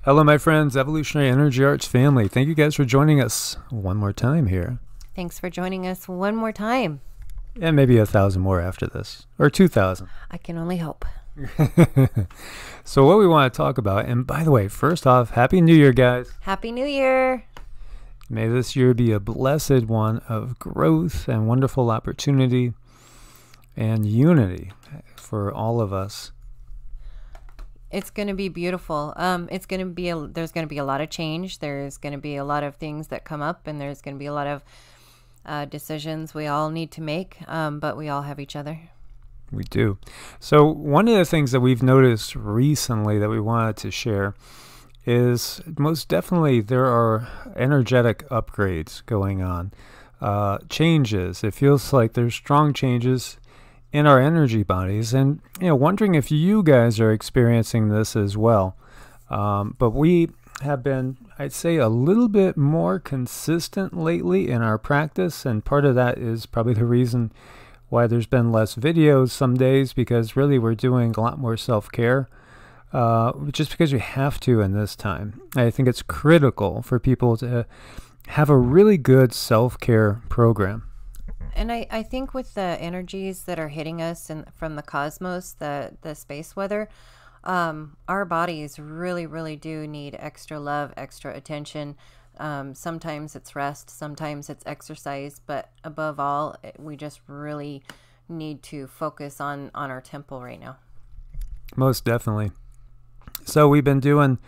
Hello, my friends, Evolutionary Energy Arts family. Thank you guys for joining us one more time here. Thanks for joining us one more time. And maybe 1,000 more after this, or 2,000. I can only hope. So what we want to talk about, and by the way, first off, Happy New Year, guys. Happy New Year. May this year be a blessed one of growth and wonderful opportunity and unity for all of us. It's going to be beautiful. There's going to be a lot of change. There's going to be a lot of things that come up, and there's going to be a lot of decisions we all need to make, but we all have each other. We do. So one of the things that we've noticed recently that we wanted to share is most definitely there are energetic upgrades going on. Changes. It feels like there's strong changes in our energy bodies, and wondering if you guys are experiencing this as well. But we have been, I'd say, a little bit more consistent lately in our practice, and part of that is probably the reason why there's been less videos some days, because really we're doing a lot more self-care, just because we have to in this time. I think it's critical for people to have a really good self-care program. And I think with the energies that are hitting us from the cosmos, the space weather, our bodies really, really do need extra love, extra attention. Sometimes it's rest, sometimes it's exercise, but above all, we just really need to focus on our temple right now. Most definitely. So we've been doing,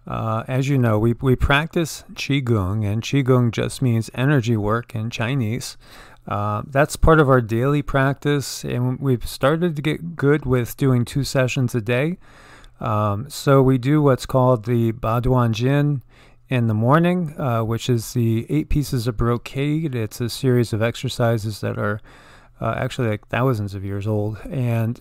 as you know, we practice QiGong, and QiGong just means energy work in Chinese. That's part of our daily practice, and we've started to get good with doing 2 sessions a day. So we do what's called the Baduan Jin in the morning, which is the 8 pieces of brocade. It's a series of exercises that are actually like thousands of years old, and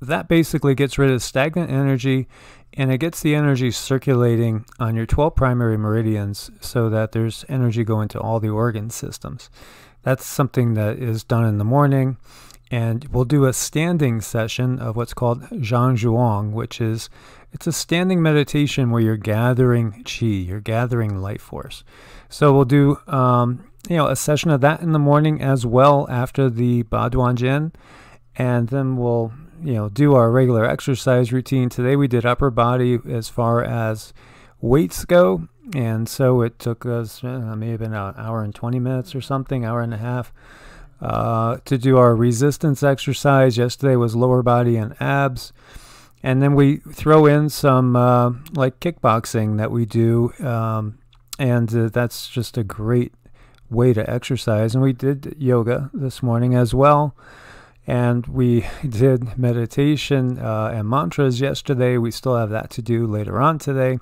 that basically gets rid of stagnant energy, and it gets the energy circulating on your 12 primary meridians so that there's energy going to all the organ systems. That's something that is done in the morning, and we'll do a standing session of what's called Zhang, which is, it's a standing meditation where you're gathering qi, you're gathering life force. So we'll do a session of that in the morning as well after the Baduan Jin, and then we'll do our regular exercise routine. Today we did upper body as far as weights go, and so it took us may have been an hour and 20 minutes or something, hour and a half, to do our resistance exercise. Yesterday was lower body and abs, and then we throw in some like kickboxing that we do, and that's just a great way to exercise. And we did yoga this morning as well, and we did meditation and mantras yesterday. We still have that to do later on today.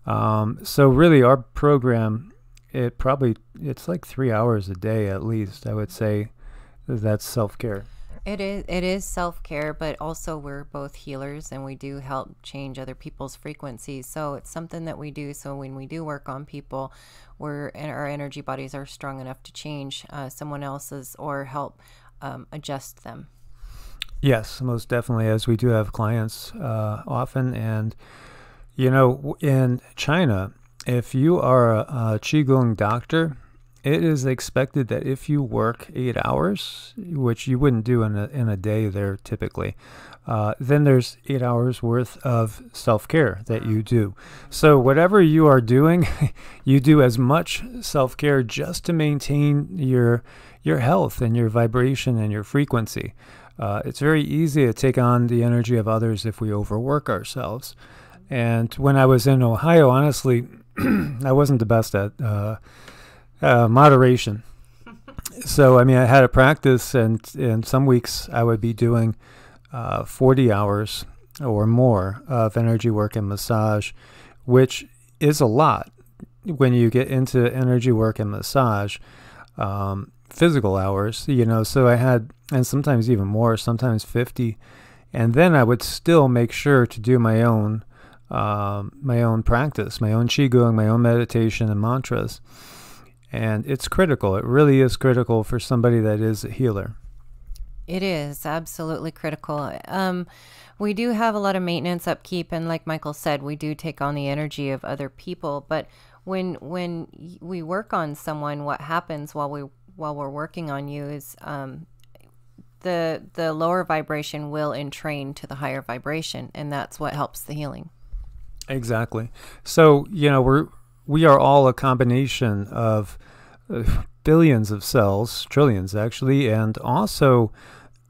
So really our program, it's like 3 hours a day at least, I would say. That's self-care. It is self-care, but also we're both healers, and we do help change other people's frequencies. So it's something that we do. So when we do work on people, our energy bodies are strong enough to change someone else's or help adjust them. Yes, most definitely, as we do have clients often. And in China, if you are a QiGong doctor, it is expected that if you work 8 hours, which you wouldn't do in a day there typically, then there's 8 hours worth of self-care that you do. So whatever you are doing, you do as much self-care just to maintain your health and your vibration and your frequency. It's very easy to take on the energy of others if we overwork ourselves. And when I was in Ohio, honestly, I wasn't the best at moderation. So, I had a practice, and some weeks I would be doing 40 hours or more of energy work and massage, which is a lot when you get into energy work and massage, physical hours, so I had, and sometimes even more, sometimes 50. And then I would still make sure to do my own practice, my own QiGong, my own meditation and mantras. And it's critical. It really is critical for somebody that is a healer. It is absolutely critical. We do have a lot of maintenance, upkeep, and like Michael said, we do take on the energy of other people. But when we work on someone, what happens while we're working on you is the lower vibration will entrain to the higher vibration, and that's what helps the healing. Exactly. So, we are all a combination of billions of cells, trillions actually, and also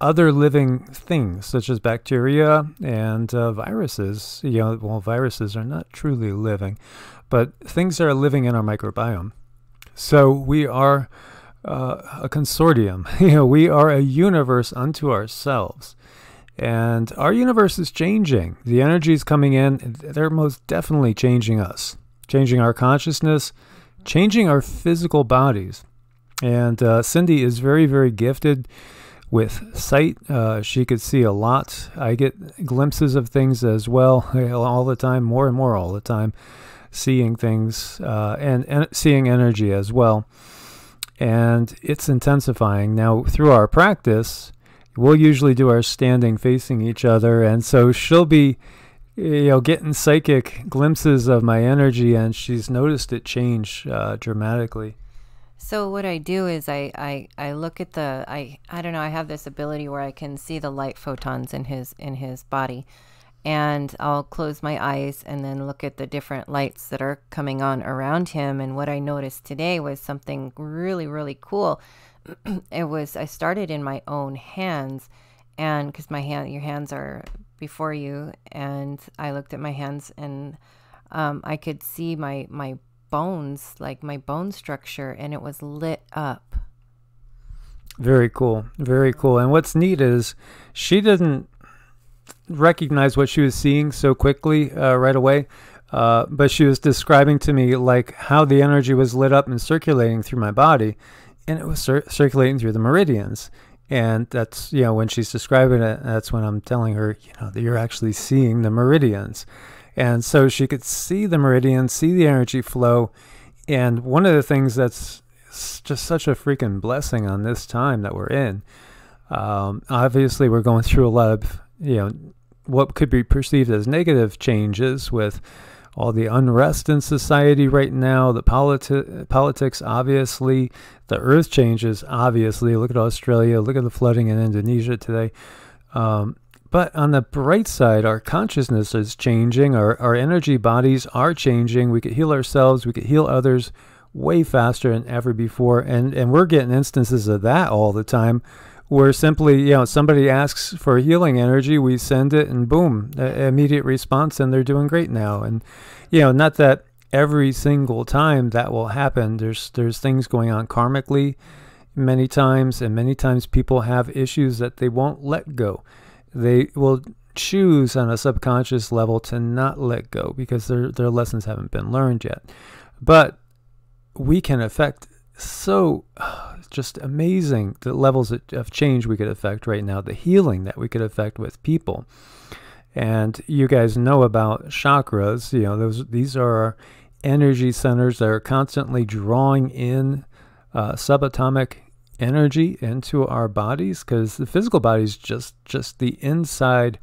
other living things such as bacteria and viruses. Viruses are not truly living, but things that are living in our microbiome. So we are a consortium. We are a universe unto ourselves. And our universe is changing. The energy is coming in. They're most definitely changing us, changing our consciousness, changing our physical bodies. And Cindy is very, very gifted with sight. She could see a lot. I get glimpses of things as well all the time, more and more all the time, seeing things and seeing energy as well. And it's intensifying. Now, through our practice, we'll usually do our standing facing each other. And so she'll be getting psychic glimpses of my energy, and she's noticed it change dramatically. So what I do is I look at I don't know, I have this ability where I can see the light photons in his body, and I'll close my eyes and then look at the different lights that are coming on around him. And what I noticed today was something really, really cool. I started in my own hands, and because your hands are before you, and I looked at my hands, and I could see my bones, like my bone structure, and it was lit up. Very cool. Very cool. And what's neat is she didn't recognize what she was seeing so quickly right away, but she was describing to me like how the energy was lit up and circulating through my body, and it was circulating through the meridians. And that's, when she's describing it, that's when I'm telling her, that you're actually seeing the meridians. And so she could see the meridians, see the energy flow. And one of the things that's just such a freaking blessing on this time that we're in, obviously we're going through a lot of, what could be perceived as negative changes with all the unrest in society right now, the politics, obviously, the earth changes, obviously. Look at Australia, look at the flooding in Indonesia today. But on the bright side, our consciousness is changing. Our energy bodies are changing. We could heal ourselves. We could heal others way faster than ever before. And we're getting instances of that all the time, where simply, somebody asks for healing energy, we send it, and boom, immediate response, and they're doing great now. And, not that every single time that will happen. There's things going on karmically many times, and many times people have issues that they won't let go. They will choose on a subconscious level to not let go because their lessons haven't been learned yet. But we can affect just amazing the levels of change we could affect right now, the healing that we could affect with people. And you guys know about chakras. These are our energy centers that are constantly drawing in subatomic energy into our bodies, because the physical body is just the inside.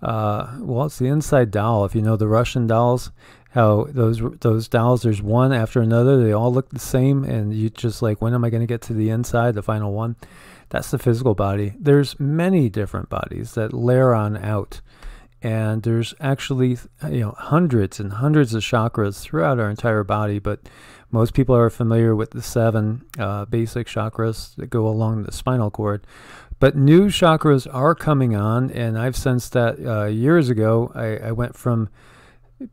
It's the inside doll. If you know the Russian dolls, how those dolls, there's one after another, they all look the same, and you just like, when am I going to get to the inside, the final one? That's the physical body. There's many different bodies that layer on out, and there's actually hundreds and hundreds of chakras throughout our entire body. But most people are familiar with the 7 basic chakras that go along the spinal cord. But new chakras are coming on, and I've sensed that years ago. I went from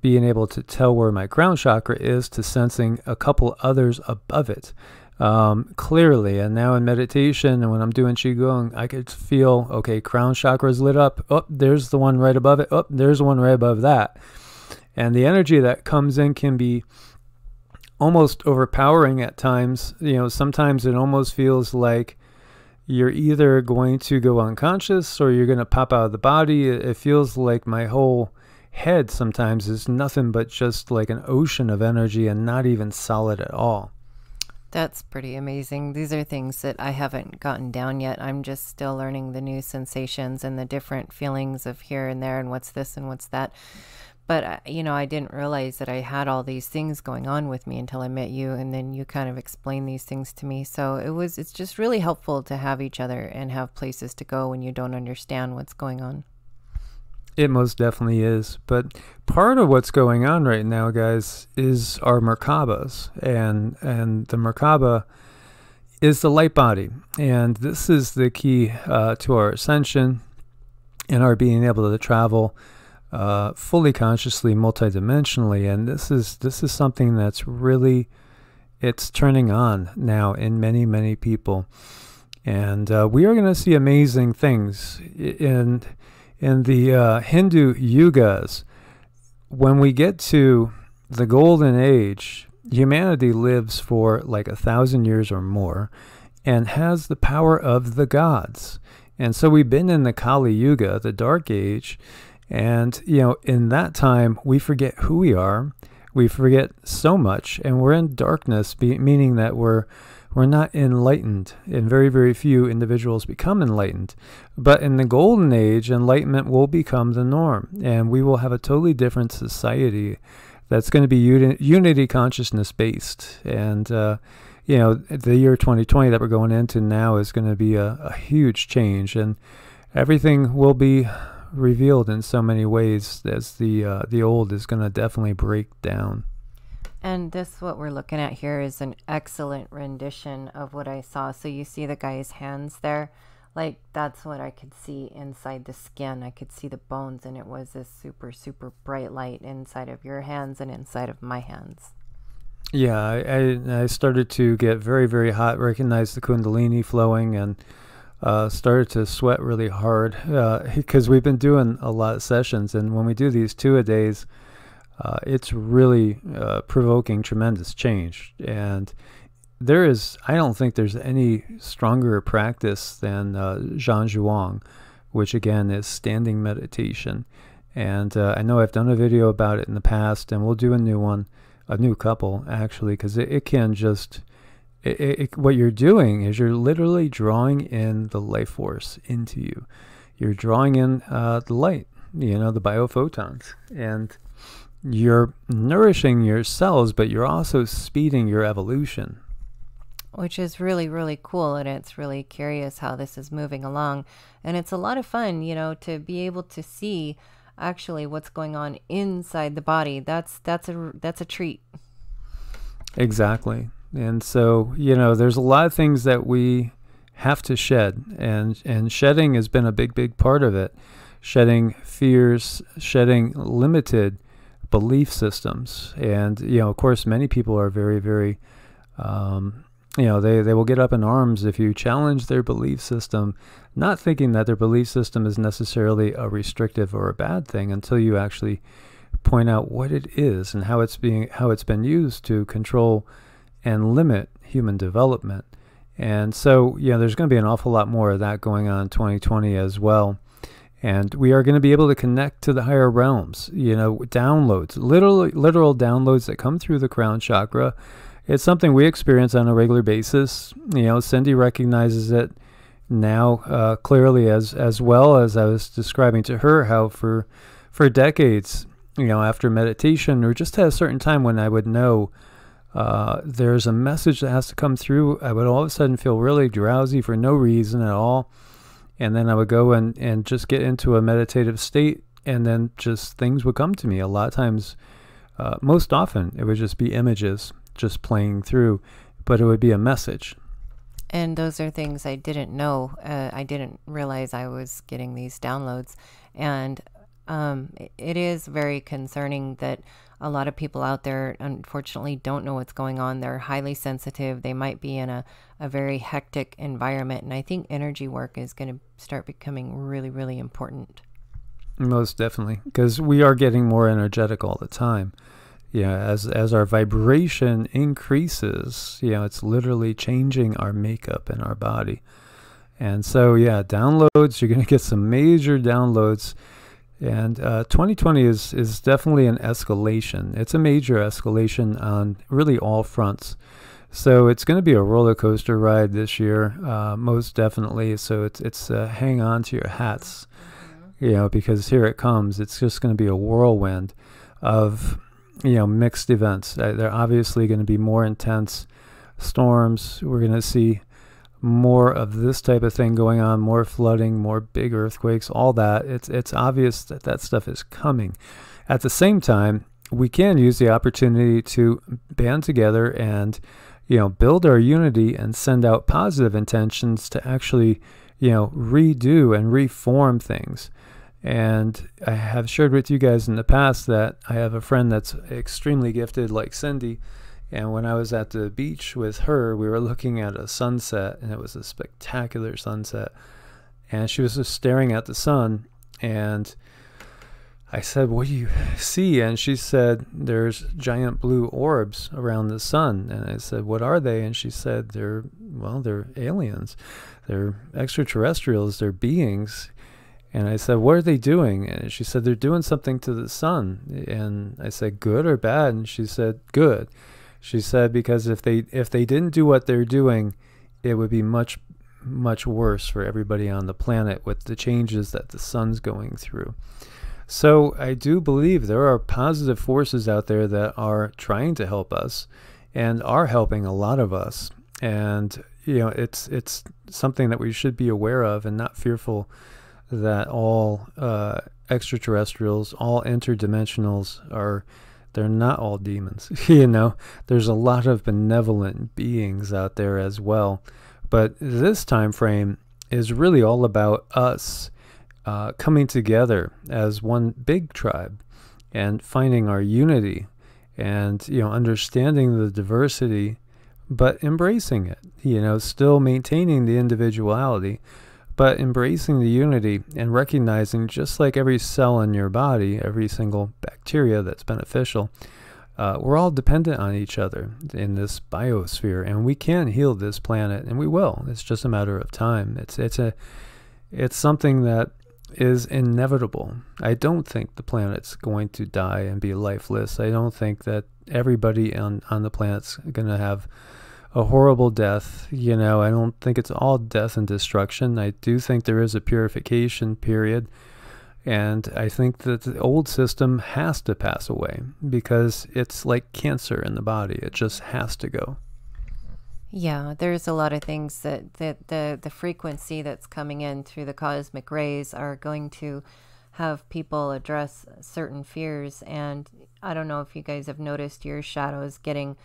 being able to tell where my crown chakra is to sensing a couple others above it clearly. And now in meditation, and when I'm doing QiGong, I could feel, okay, crown chakra is lit up. Oh, there's the one right above it. Oh, there's one right above that. And the energy that comes in can be almost overpowering at times. Sometimes it almost feels like you're either going to go unconscious or you're going to pop out of the body. It feels like my whole head sometimes is nothing but just like an ocean of energy and not even solid at all. That's pretty amazing. These are things that I haven't gotten down yet. I'm just still learning the new sensations and the different feelings of here and there and what's this and what's that. But, you know, I didn't realize that I had all these things going on with me until I met you, and then you kind of explained these things to me. So it's just really helpful to have each other and have places to go when you don't understand what's going on. It most definitely is. But part of what's going on right now, guys, is our Merkabas. And the Merkaba is the light body. And this is the key to our ascension and our being able to travel fully consciously, multidimensionally. And this is something that's really, it's turning on now in many, many people. And we are going to see amazing things in the Hindu yugas. When we get to the golden age, humanity lives for like 1,000 years or more and has the power of the gods. And so we've been in the Kali Yuga, the dark age, and you know, in that time we forget who we are, we forget so much, and we're in darkness, meaning that we're not enlightened, and very, very few individuals become enlightened. But in the golden age, enlightenment will become the norm, and we will have a totally different society that's going to be unity consciousness based. And you know, the year 2020 that we're going into now is going to be a huge change, and everything will be revealed in so many ways as the old is going to definitely break down. And this, what we're looking at here, is an excellent rendition of what I saw. So you see the guy's hands there? Like, that's what I could see inside the skin. I could see the bones, and it was this super, super bright light inside of your hands and inside of my hands. Yeah, I started to get very, very hot, recognize the Kundalini flowing, and started to sweat really hard because we've been doing a lot of sessions. And when we do these 2-a-days, it's really provoking tremendous change. And I don't think there's any stronger practice than Zhuang, which again is standing meditation. And I know I've done a video about it in the past, and we'll do a new one, a new couple actually, because it can just, what you're doing is you're literally drawing in the life force into you. You're drawing in the light, you know, the biophotons, and you're nourishing your cells, but you're also speeding your evolution. Which is really, really cool, and it's really curious how this is moving along. And it's a lot of fun, you know, to be able to see actually what's going on inside the body. That's a treat. Exactly. And so, you know, there's a lot of things that we have to shed, and shedding has been a big part of it. Shedding fears, shedding limited belief systems. And, you know, of course, many people are very, very, you know, they will get up in arms if you challenge their belief system, not thinking that their belief system is necessarily a restrictive or a bad thing until you actually point out what it is and how it's been used to control and limit human development. And so, you know, there's going to be an awful lot more of that going on in 2020 as well. And we are going to be able to connect to the higher realms, you know, downloads, literal downloads that come through the crown chakra. It's something we experience on a regular basis. You know, Cindy recognizes it now clearly as well, as I was describing to her how for decades, you know, after meditation or just at a certain time when I would know there's a message that has to come through, I would all of a sudden feel really drowsy for no reason at all. And then I would go and just get into a meditative state, and then just things would come to me. A lot of times, most often, it would just be images just playing through, but it would be a message. And those are things I didn't know. I didn't realize I was getting these downloads. And it is very concerning that a lot of people out there, unfortunately, don't know what's going on. They're highly sensitive. They might be in a very hectic environment. And I think energy work is going to start becoming really, really important. Most definitely, because we are getting more energetic all the time. Yeah, as our vibration increases, you know, it's literally changing our makeup in our body. And so, yeah, downloads, you're going to get some major downloads. And 2020 is definitely an escalation. It's a major escalation on really all fronts. So it's going to be a roller coaster ride this year, most definitely. So it's hang on to your hats, because here it comes. It's just going to be a whirlwind of, mixed events. They're obviously going to be more intense storms. We're going to see more of this type of thing going on, more flooding, more big earthquakes, all that. It's obvious that stuff is coming. At the same time, we can use the opportunity to band together and, build our unity and send out positive intentions to actually, redo and reform things. And I have shared with you guys in the past that I have a friend that's extremely gifted like Cindy. And when I was at the beach with her, we were looking at a sunset, and it was a spectacular sunset. And she was just staring at the sun, and I said, "What do you see?" And she said, "There's giant blue orbs around the sun." And I said, "What are they?" And she said, they're aliens. They're extraterrestrials. They're beings." And I said, "What are they doing?" And she said, "They're doing something to the sun." And I said, "Good or bad?" And she said, "Good." She said, because if they didn't do what they're doing, it would be much, much worse for everybody on the planet with the changes that the sun's going through. So I do believe there are positive forces out there that are trying to help us and are helping a lot of us. And, it's something that we should be aware of and not fearful that all extraterrestrials, all interdimensionals they're not all demons. There's a lot of benevolent beings out there as well. But this time frame is really all about us coming together as one big tribe and finding our unity and, understanding the diversity, but embracing it, still maintaining the individuality, but embracing the unity and recognizing, just like every cell in your body, every single bacteria that's beneficial, we're all dependent on each other in this biosphere, and we can heal this planet, and we will. It's just a matter of time. It's something that is inevitable. I don't think the planet's going to die and be lifeless. I don't think that everybody on the planet's going to have a horrible death. I don't think it's all death and destruction. I do think there is a purification period, and I think that the old system has to pass away because it's like cancer in the body. It just has to go. Yeah, there's a lot of things that the frequency that's coming in through the cosmic rays are going to have people address certain fears. And I don't know if you guys have noticed your shadows getting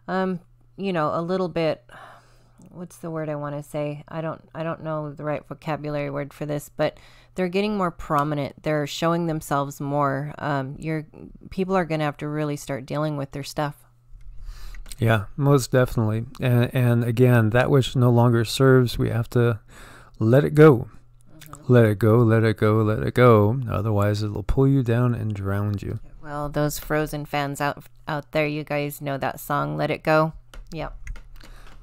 a little bit, what's the word I want to say? I don't know the right vocabulary word for this, but they're getting more prominent. They're showing themselves more. People are going to have to really start dealing with their stuff. Yeah, most definitely. And again, that which no longer serves, we have to let it go. Let it go, let it go, let it go. Otherwise, it'll pull you down and drown you. Well, those Frozen fans out there, you guys know that song, Let It Go. Yep.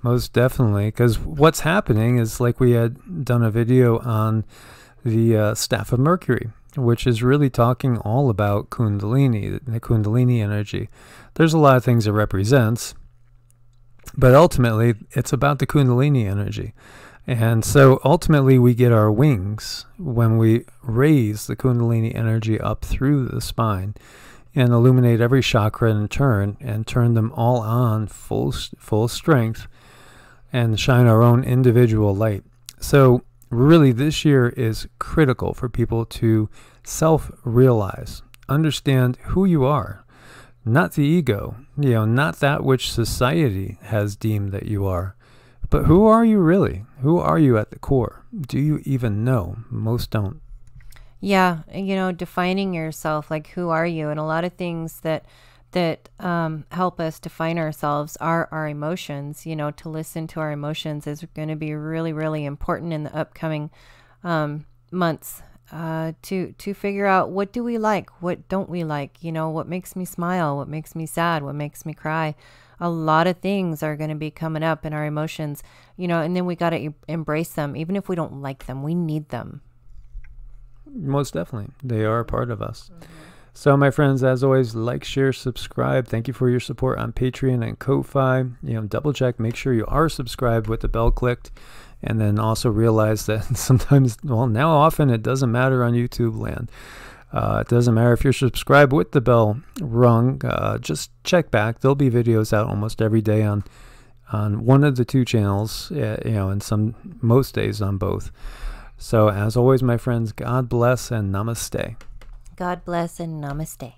Most definitely, because what's happening is, like, we had done a video on the staff of Mercury, which is really talking all about Kundalini, the Kundalini energy. There's a lot of things it represents, but ultimately it's about the Kundalini energy. And so ultimately we get our wings when we raise the Kundalini energy up through the spine and illuminate every chakra in turn and turn them all on full strength and shine our own individual light. So really this year is critical for people to self-realize, understand who you are, not the ego, not that which society has deemed that you are, but who are you really? Who are you at the core? Do you even know? Most don't. Yeah, defining yourself, like who are you? And a lot of things that help us define ourselves are our emotions. To listen to our emotions is going to be really, really important in the upcoming months. To figure out, what do we like, what don't we like, what makes me smile, what makes me sad, what makes me cry. A lot of things are going to be coming up in our emotions, and then we got to embrace them. Even if we don't like them, we need them. Most definitely. They are a part of us. So, my friends, as always, like, share, subscribe. Thank you for your support on Patreon and Ko-Fi. Double check, make sure you are subscribed with the bell clicked. And then also realize that sometimes, well, now often it doesn't matter on YouTube land. It doesn't matter if you're subscribed with the bell rung. Just check back. There'll be videos out almost every day on one of the two channels, and most days on both. So as always, my friends, God bless and namaste. God bless and namaste.